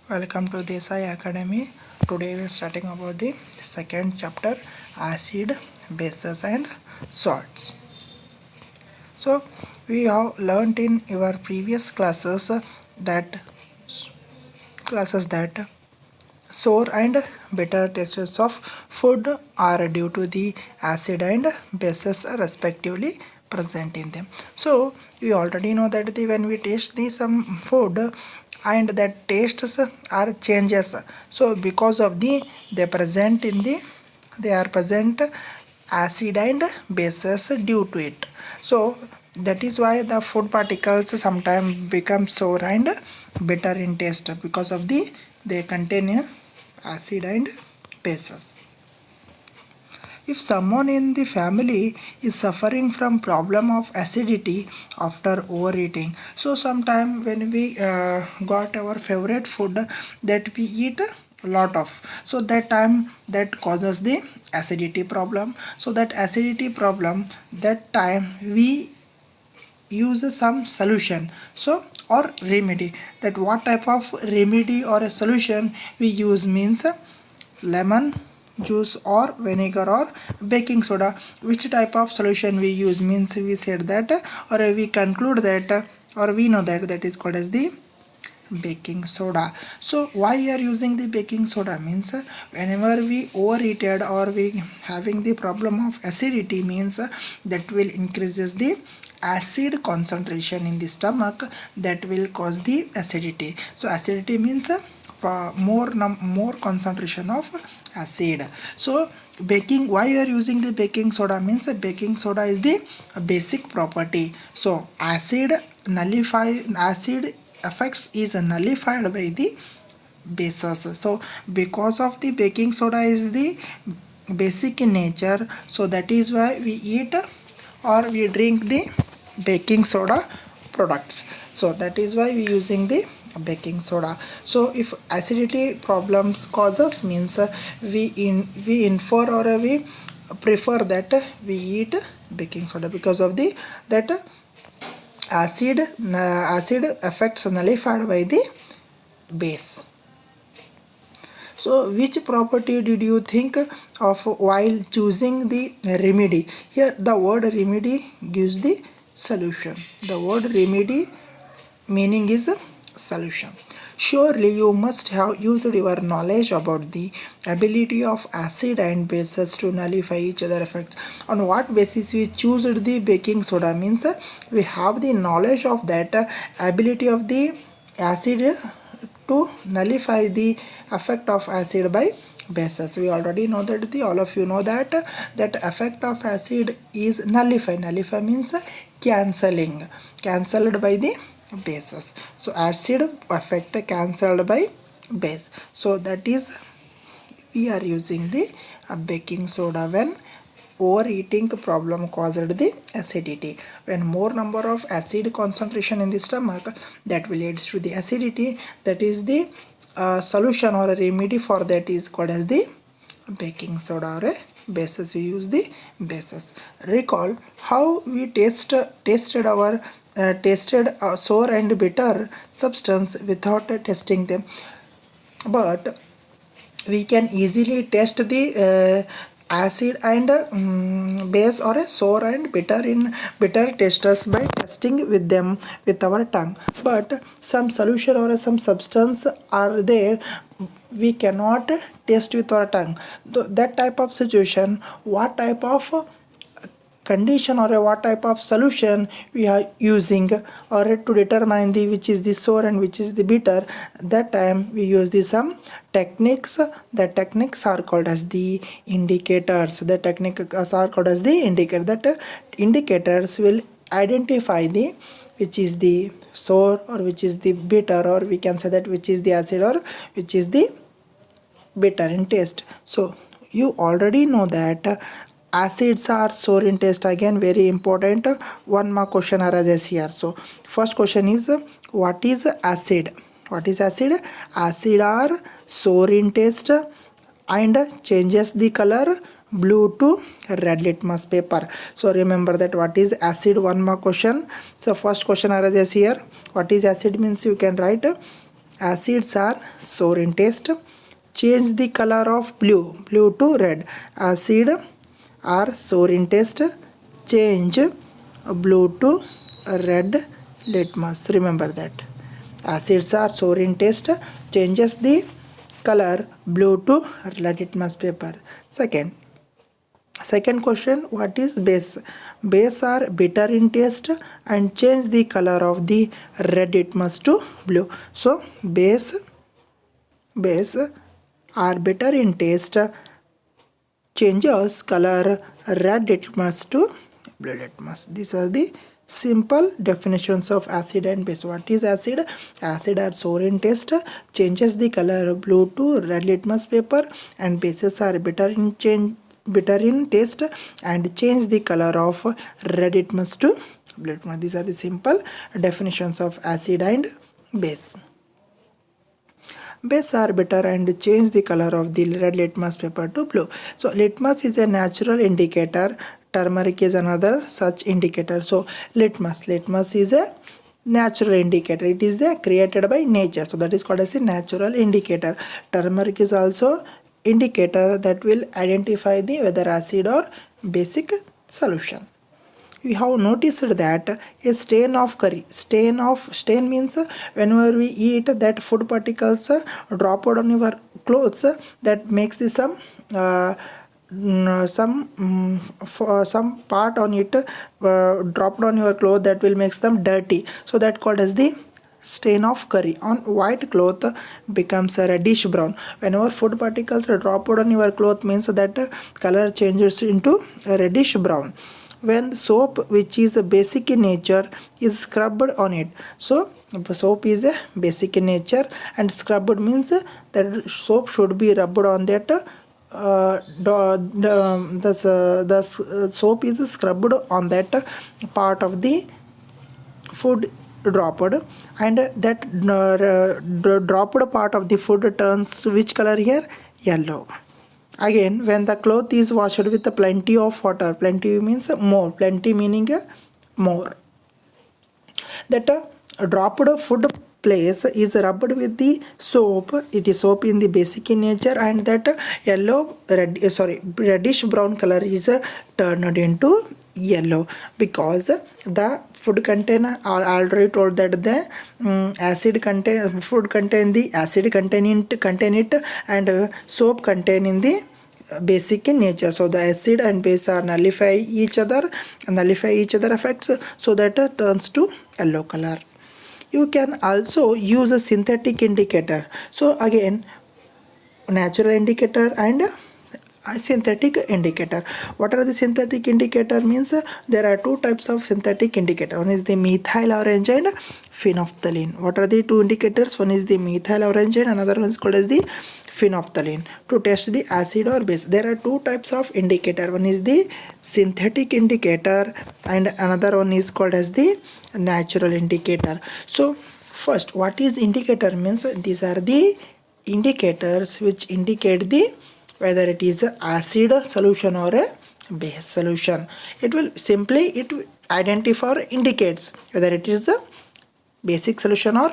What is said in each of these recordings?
Welcome to Desai Academy. Today we are starting about the second chapter, acid, bases and salts. So we have learnt in our previous that sour and bitter tastes of food are due to the acid and bases respectively present in them. So we already know that when we taste some food and that tastes are changes, so because of they are present acid and bases due to it. So that is why the food particles sometimes become sour and bitter in taste because of they contain acid and bases. If someone in the family is suffering from problem of acidity after overeating, so sometime when we got our favorite food that we eat a lot of, so that time that causes the acidity problem. So that acidity problem, that time we use some solution, so or remedy. That what type of remedy or a solution we use means lemon juice or vinegar or baking soda. Which type of solution we use means we said that, or we conclude that, or we know that is called as the baking soda. So why you are using the baking soda means whenever we overeated or we having the problem of acidity means that will increases the acid concentration in the stomach, that will cause the acidity. So acidity means more concentration of acid. So baking, why you are using the baking soda means baking soda is the basic property. So acid effects is nullified by the bases. So because of the baking soda is the basic in nature, so that is why we eat or we drink the baking soda products. So that is why we using the baking soda. So if acidity problems causes means we infer or we prefer that we eat baking soda because of the that acid effects nullified by the base. So which property did you think of while choosing the remedy? Here the word remedy gives the solution. The word remedy meaning is solution. Surely you must have used your knowledge about the ability of acid and bases to nullify each other effects. On what basis we choose the baking soda means we have the knowledge of that ability of the acid to nullify the effect of acid by bases. We already know that all of you know that effect of acid is nullify. Nullify means cancelled by the bases. So acid effect cancelled by base. So that is we are using the baking soda when overeating problem caused the acidity. When more number of acid concentration in the stomach, that will leads to the acidity. That is the solution or a remedy for that is called as the baking soda or a bases. We use the bases. Recall how we tasted sour and bitter substance without testing them, but we can easily test the acid and base or a sour and bitter testers by testing with them with our tongue. But some solution or some substance are there we cannot taste with our tongue. That type of situation, what type of condition or what type of solution we are using or to determine the which is the sour and which is the bitter, that time we use the some techniques. The techniques are called as the indicators. The techniques are called as the indicator. That indicators will identify the which is the sour or which is the bitter, or we can say that which is the acid or which is the bitter in taste. So you already know that acids are sour in taste. Again, very important, one more question arises here. So first question is what is acid? What is acid? Acid are sour in taste and changes the color blue to red litmus paper. So remember that what is acid, one more question. So first question arises here, what is acid means you can write Acids are sour in taste. Change the color of blue to red. Acid are sour in taste. Change blue to red. Litmus. Remember that. Acids are sour in taste. Changes the color blue to red litmus paper. Second question, what is base? Base are bitter in taste and change the color of the red litmus to blue. So base are bitter in taste, changes color red litmus to blue litmus. These are the simple definitions of acid and base. What is acid? Acid are sour in taste, changes the color blue to red litmus paper, and bases are bitter in taste and change the color of red litmus to blue litmus. These are the simple definitions of acid and base. Base are bitter and change the color of the red litmus paper to blue. So litmus is a natural indicator. Turmeric is another such indicator. So litmus is a natural indicator. It is created by nature. So that is called as a natural indicator. Turmeric is also indicator that will identify the whether acid or basic solution. We have noticed that a stain of curry, stain means whenever we eat that food particles drop out on your clothes, that makes the some part on it dropped on your clothes, that will make them dirty. So that called as the stain of curry. On white cloth becomes a reddish brown. Whenever food particles drop out on your cloth means that color changes into a reddish brown. When soap, which is a basic in nature, is scrubbed on it, so soap is a basic in nature and scrubbed means that soap should be rubbed on that the soap is scrubbed on that part of the food dropped, and that dropped part of the food turns to which color here? Yellow. Again, when the cloth is washed with plenty of water, plenty means more, plenty meaning more, that dropped food place is rubbed with the soap. It is soap in the basic in nature, and that reddish brown color is turned into yellow because the food contain already told that the acid contain food contain the acid contain it, and soap contain in the basic in nature. So the acid and base are nullify each other effects, so that turns to yellow color. You can also use a synthetic indicator. So again, natural indicator and a synthetic indicator. What are the synthetic indicator? Means there are two types of synthetic indicator. One is the methyl orange and phenolphthalein. What are the two indicators? One is the methyl orange and another one is called as the phenolphthalein. To test the acid or base, there are two types of indicator. One is the synthetic indicator and another one is called as the natural indicator. So first, what is indicator? Means these are the indicators which indicate the whether it is a acid solution or a base solution. It will identify or indicates whether it is a basic solution or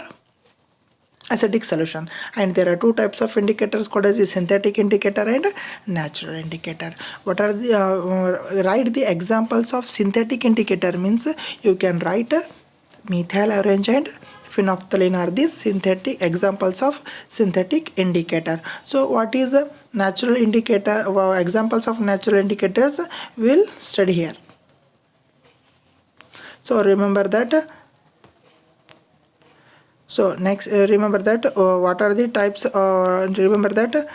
acidic solution. And there are two types of indicators called as the synthetic indicator and natural indicator. What are the write the examples of synthetic indicator? Means you can write methyl orange and phenolphthalein are the synthetic examples of synthetic indicator. So what is a natural indicator? Examples of natural indicators will study here. So remember that. So next, remember that what are the types? Remember that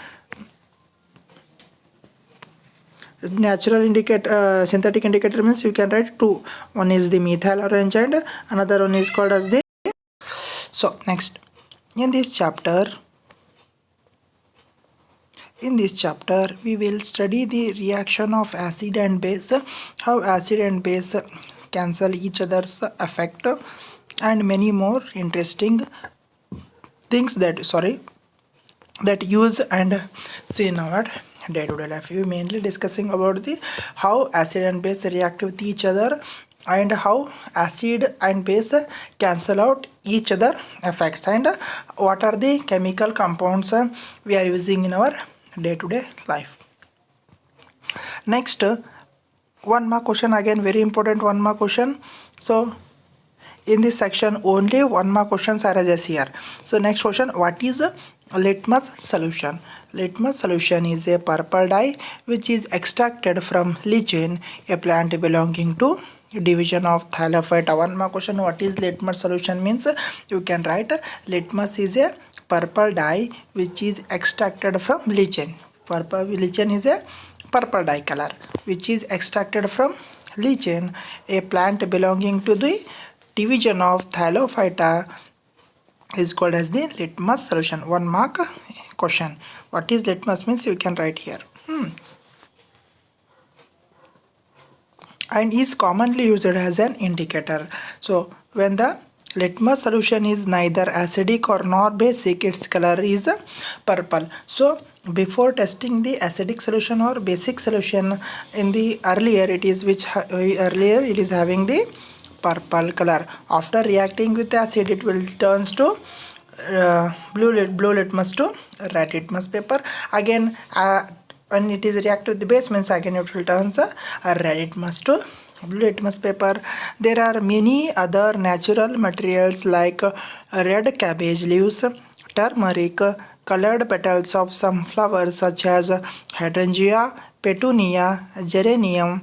natural indicator, synthetic indicator means you can write two. One is the methyl orange and another one is called as the. So next, in this chapter we will study the reaction of acid and base, how acid and base cancel each other's effect, and many more interesting things that use and see in our day-to-day life. We mainly discussing about the how acid and base react with each other and how acid and base cancel out each other effects, and what are the chemical compounds we are using in our day-to-day life. Next, one more question, again very important one more question. So in this section only one more questions arises here. So next question, what is a litmus solution? Litmus solution is a purple dye which is extracted from lichen, a plant belonging to division of Thylophyta. One more question, what is litmus solution means? You can write litmus is a purple dye which is extracted from lichen. Purple lichen is a purple dye color which is extracted from lichen, a plant belonging to the division of Thylophyta, is called as the litmus solution. One mark question. What is litmus means? You can write here. And is commonly used as an indicator. So when the litmus solution is neither acidic or nor basic, its color is purple. So before testing the acidic solution or basic solution, in the earlier it is earlier it is having the purple color. After reacting with acid, it will turns to blue litmus to red litmus paper. Again, when it is react with the base means again it will turn a red litmus to blue litmus paper. There are many other natural materials like red cabbage leaves, turmeric, colored petals of some flowers such as hydrangea, petunia, geranium,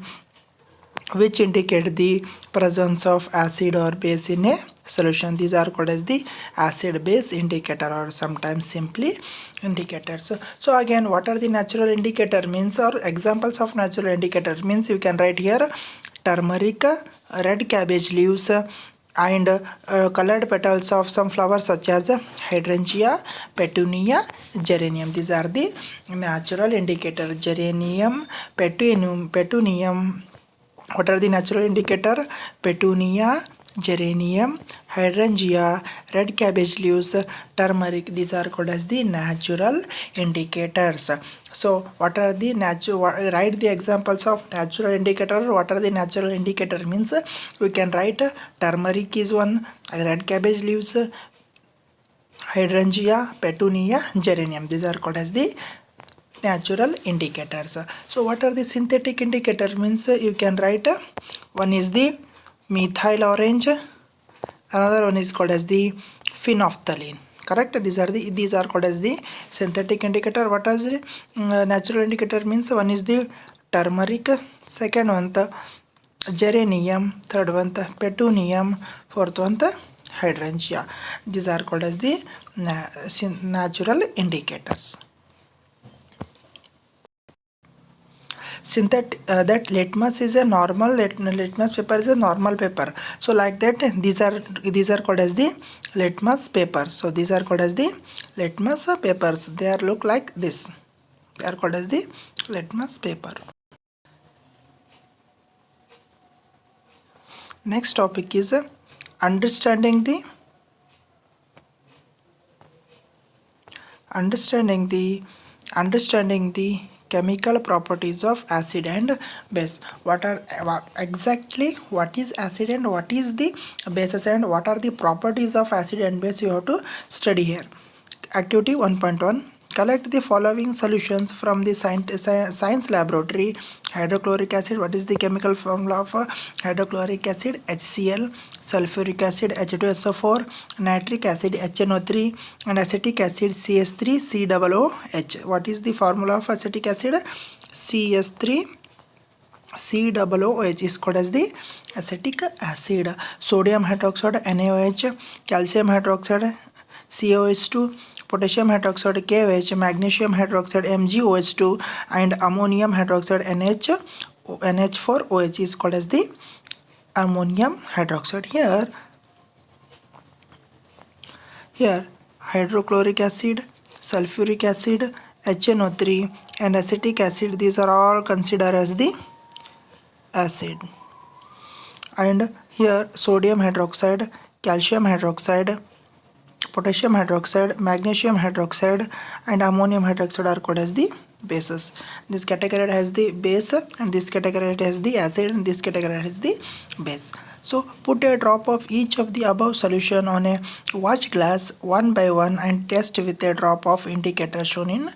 which indicate the presence of acid or base in a solution. These are called as the acid base indicator, or sometimes simply indicators. So again, what are the natural indicator means, or examples of natural indicator means? You can write here turmeric, red cabbage leaves, and colored petals of some flowers such as hydrangea, petunia, geranium. These are the natural indicator. Geranium, petunium. What are the natural indicator? Petunia, geranium, hydrangea, red cabbage leaves, turmeric. These are called as the natural indicators. So what are the natural, write the examples of natural indicator. What are the natural indicator means? We can write turmeric is one, red cabbage leaves, hydrangea, petunia, geranium. These are called as the natural indicators. So what are the synthetic indicators means? You can write one is the methyl orange, another one is called as the phenolphthalein. Correct? These are called as the synthetic indicator. What is the natural indicator means? One is the turmeric, second one the geranium, third one the petunium, fourth one the hydrangea. These are called as the natural indicators. That litmus is a normal litmus paper is a normal paper. So like that, these are called as the litmus papers. So these are called as the litmus papers. They are look like this. They are called as the litmus paper. Next topic is understanding the chemical properties of acid and base. What is acid and what is the bases, and what are the properties of acid and base? You have to study here. Activity 1.1. Collect the following solutions from the science laboratory. Hydrochloric acid. What is the chemical formula of hydrochloric acid? HCl. Sulfuric acid H2SO4, nitric acid HNO3, and acetic acid CS3COOH. What is the formula of acetic acid? CS3COOH is called as the acetic acid. Sodium hydroxide NaOH, calcium hydroxide COH2, potassium hydroxide KOH, magnesium hydroxide MgOH2, and ammonium hydroxide NH4OH is called as the ammonium hydroxide. Here hydrochloric acid, sulfuric acid, HNO3, and acetic acid, these are all considered as the acid. And here sodium hydroxide, calcium hydroxide, potassium hydroxide, magnesium hydroxide, and ammonium hydroxide are called as the bases. This category has the base, and this category has the acid, and this category has the base. So put a drop of each of the above solution on a watch glass one by one and test with a drop of indicator shown in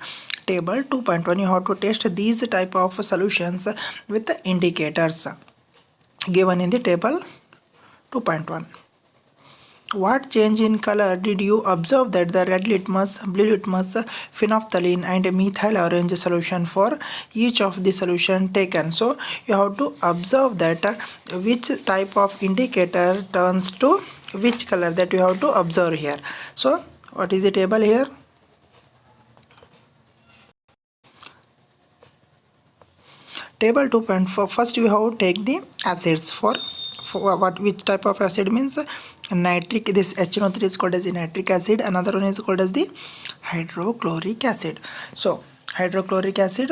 table 2.1. You have to test these type of solutions with the indicators given in the table 2.1. What change in color did you observe that the red litmus, blue litmus, phenolphthalein and methyl orange solution for each of the solution taken? So you have to observe that which type of indicator turns to which color, that you have to observe here. So what is the table here? Table 2.4. First you have to take the acids for what, which type of acid means nitric. This HNO3 is called as the nitric acid, another one is called as the hydrochloric acid. So hydrochloric acid,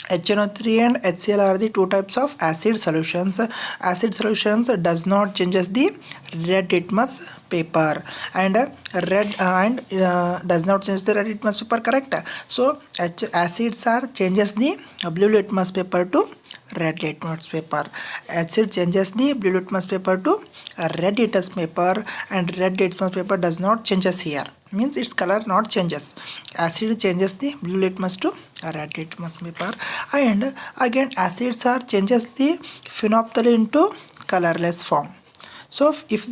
HNO3 and HCl are the two types of acid solutions. Acid solutions does not changes the red litmus paper, and does not change the red litmus paper, correct? So acids are changes the blue litmus paper to red litmus paper. Acid changes the blue litmus paper to red litmus paper, and red litmus paper does not changes here, means its color not changes. Acid changes the blue litmus to red litmus paper, and again acids are changes the phenolphthalein to colorless form. So if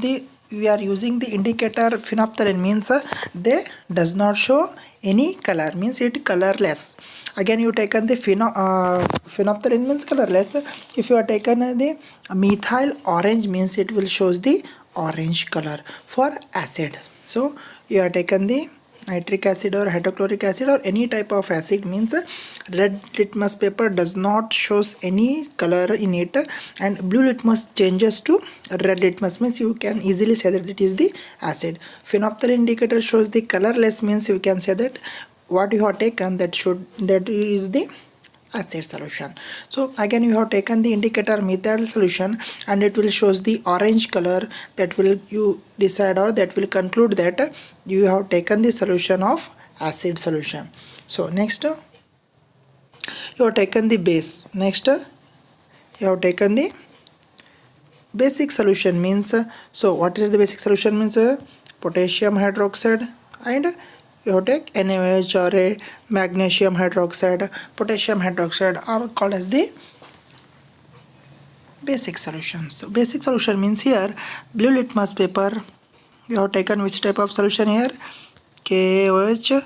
we are using the indicator phenolphthalein, means they does not show any color, means it colorless. Again you taken the phenolphthalein means colorless. If you are taken the methyl orange, means it will shows the orange color for acid. So you are taken the nitric acid or hydrochloric acid or any type of acid, means red litmus paper does not shows any color in it, and blue litmus changes to red litmus, means you can easily say that it is the acid. Phenolphthalein indicator shows the colorless, means you can say that what you have taken that is the acid solution. So again you have taken the indicator methyl solution, and it will shows the orange color, that will you decide or that will conclude that you have taken the solution of acid solution. So next you have taken the base. Next you have taken the basic solution, means so what is the basic solution, means potassium hydroxide, and you have take NaOH or a magnesium hydroxide, potassium hydroxide are called as the basic solution. So basic solution means here blue litmus paper, you have taken which type of solution here, KOH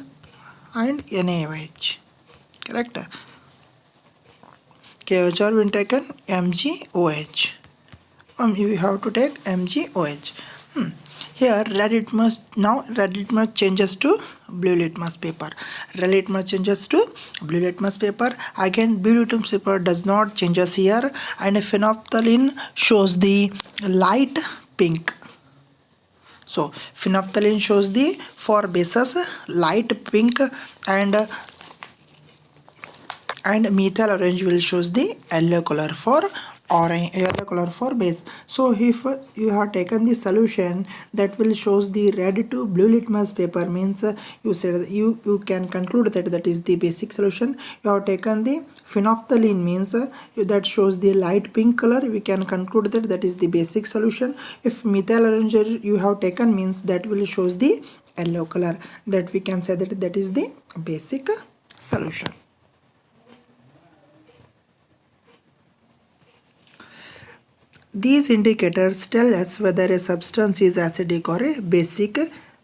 and NaOH, correct? KOH are been taken MgOH, you have to take MgOH. Here red litmus, now red litmus changes to blue litmus paper. Red litmus changes to blue litmus paper. Again blue litmus paper does not changes here, and phenolphthalein shows the light pink. So phenolphthalein shows the for bases light pink, and methyl orange will shows the yellow color for orange, yellow color for base. So if you have taken the solution that will shows the red to blue litmus paper, means you said you can conclude that that is the basic solution. You have taken the phenolphthalein, means that shows the light pink color, we can conclude that that is the basic solution. If methyl orange you have taken, means that will shows the yellow color, that we can say that that is the basic solution. These indicators tell us whether a substance is acidic or a basic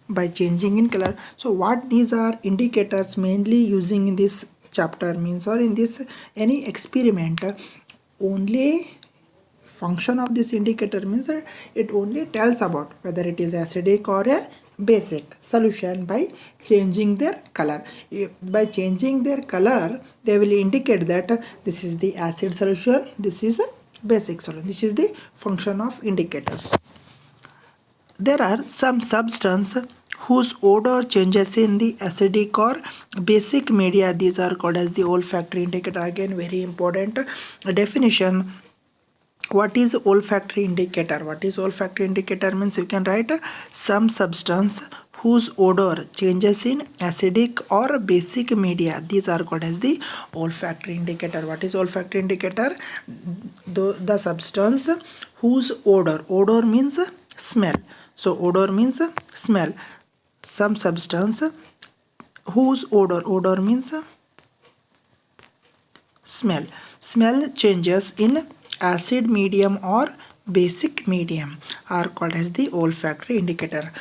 by changing in color. So what these are indicators mainly using in this chapter, means or in this any experiment, only function of this indicator means it only tells about whether it is acidic or a basic solution by changing their color. By changing their color they will indicate that this is the acid solution, this is a basic solution. This is the function of indicators. There are some substance whose odor changes in the acidic or basic media. These are called as the olfactory indicator. Again very important definition. What is olfactory indicator? What is olfactory indicator means you can write some substance whose odor changes in acidic or basic media. These are called as the olfactory indicator. What is olfactory indicator? The substance whose odor means smell. So odor means smell. Some substance whose odor means smell changes in acid medium or basic medium are called as the olfactory indicator.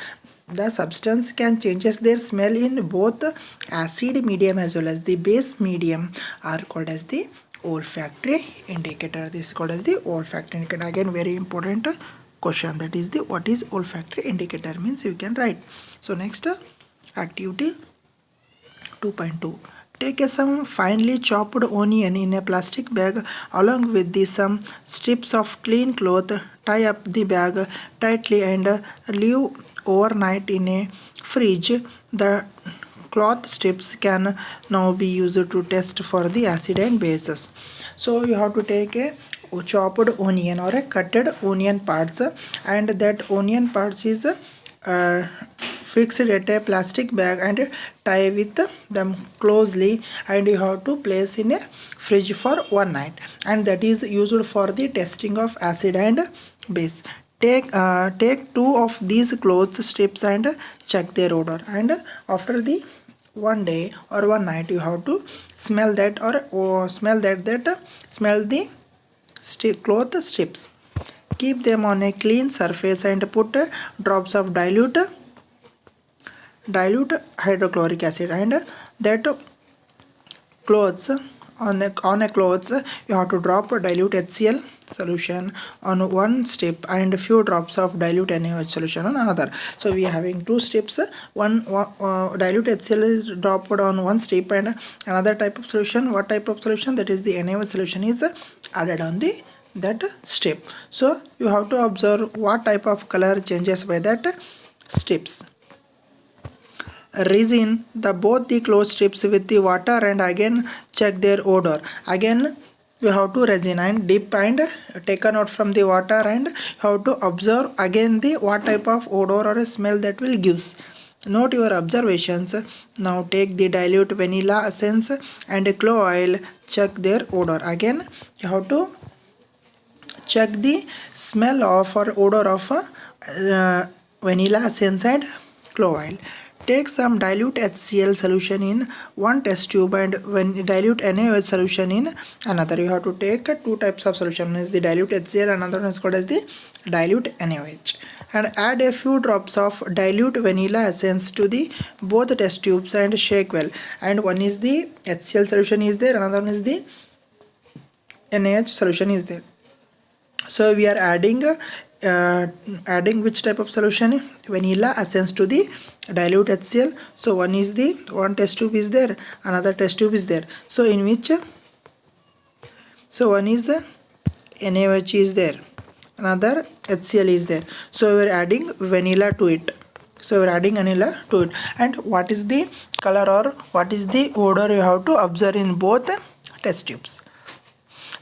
The substance can changes their smell in both acid medium as well as the base medium are called as the olfactory indicator. This is called as the olfactory indicator. Again, very important question, that is the what is olfactory indicator means you can write. So next activity 2.2. Take some finely chopped onion in a plastic bag along with some strips of clean cloth. Tie up the bag tightly and leave overnight in a fridge. The cloth strips can now be used to test for the acid and bases. So you have to take a chopped onion or a cutted onion parts, and that onion parts is fixed at a plastic bag and tie with them closely, and you have to place in a fridge for one night, and that is used for the testing of acid and base. Take two of these cloth strips and check their odor, and after the one day or one night you have to smell that or smell the cloth strips. Keep them on a clean surface and put drops of dilute hydrochloric acid and that clothes on a clothes you have to drop dilute HCl solution on one strip and few drops of dilute NaOH solution on another. So we are having two strips, one dilute HCl is dropped on one strip and another type of solution. What type of solution? That is the NaOH solution is added on the that strip. So you have to observe what type of color changes by that strips. Resin both the cloth strips with the water and again check their odor. Again you have to resin and dip and take a note from the water and how to observe again the what type of odor or smell that will gives. Note your observations. Now take the dilute vanilla essence and clove oil, check their odor. Again you have to check the smell of or odor of vanilla essence and clove oil. Take some dilute HCl solution in one test tube and when dilute NaOH solution in another. You have to take two types of solution. One is the dilute HCl, another one is called as the dilute NaOH. And add a few drops of dilute vanilla essence to the both test tubes and shake well. And one is the HCl solution is there, another one is the NaOH solution is there. So we are adding which type of solution? Vanilla essence to the dilute HCl. So one test tube is there, another test tube is there. So in which one is NaOH is there, another HCl is there. So we are adding vanilla to it. And what is the color or what is the odor you have to observe in both test tubes.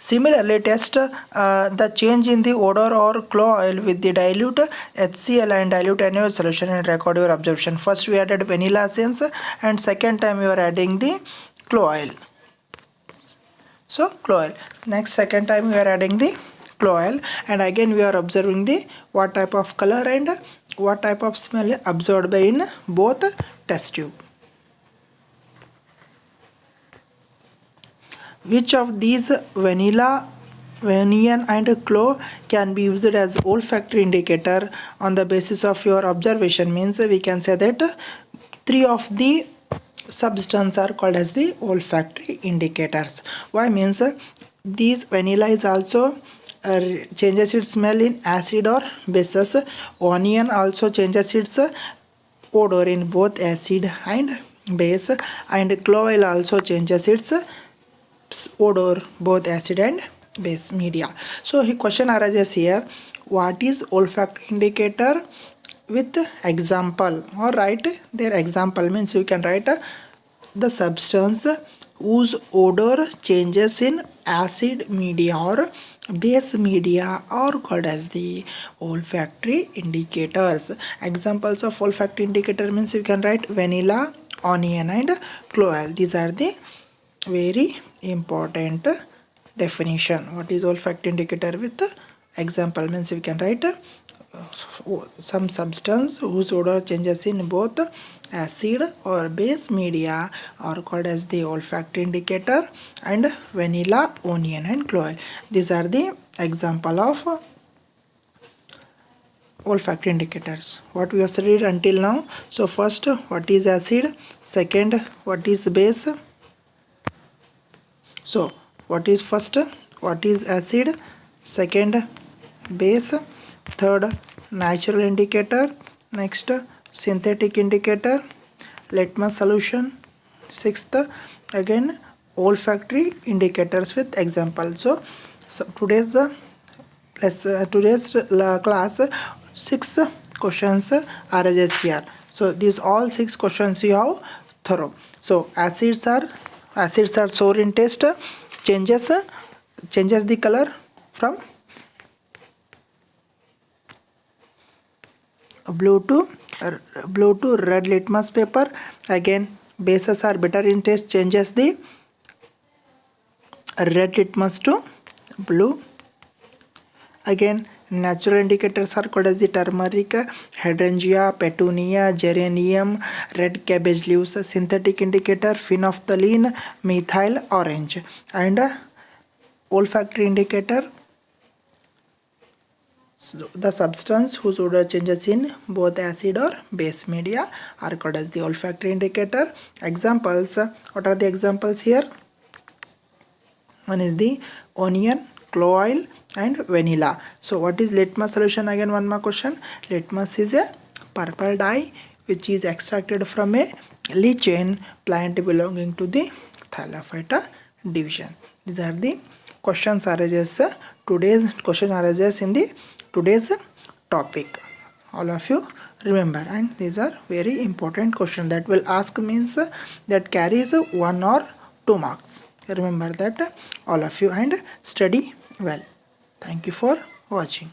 Similarly, test the change in the odor or clove oil with the dilute HCl and dilute NaOH solution and record your observation. First we added vanilla essence and second time we are adding the clove oil. So clove oil. Next second time we are adding the clove oil and again we are observing the what type of color and what type of smell observed by in both test tube. Which of these vanilla, vanillin and clove can be used as olfactory indicator on the basis of your observation? Means we can say that three of the substances are called as the olfactory indicators. Why? Means these vanilla is also changes its smell in acid or bases. Onion also changes its odor in both acid and base, and clove oil also changes its odor both acid and base media. So question arises here, what is olfactory indicator with example, or write their example. Means you can write the substance whose odor changes in acid media or base media are called as the olfactory indicators. Examples of olfactory indicator means you can write vanilla, onion and clove. These are the very important definition. What is olfactory indicator with example means we can write some substance whose odor changes in both acid or base media are called as the olfactory indicator, and vanilla, onion and clove. These are the example of olfactory indicators what we have studied until now. So first, what is acid? Second, what is base? So what is first? What is acid? Second, base. Third, natural indicator. Next, synthetic indicator. Litmus solution. Sixth, again olfactory indicators with example. So today's class 6 questions are just here. So these all 6 questions you have thorough. So acids are sour in taste, changes the color from blue to red litmus paper. Again bases are bitter in taste, changes the red litmus to blue. Again natural indicators are called as the turmeric, hydrangea, petunia, geranium, red cabbage leaves. Synthetic indicator phenolphthalein, methyl orange. And olfactory indicator, the substance whose odor changes in both acid or base media are called as the olfactory indicator. Examples, what are the examples here? One is the onion, clove oil and vanilla. So what is litmus solution? Again one more question. Litmus is a purple dye which is extracted from a lichen plant belonging to the Thallophyta division. These are the questions arises today's question arises in the today's topic. All of you remember, and these are very important questions that will ask means that carries 1 or 2 marks. Remember that all of you and study well. Thank you for watching.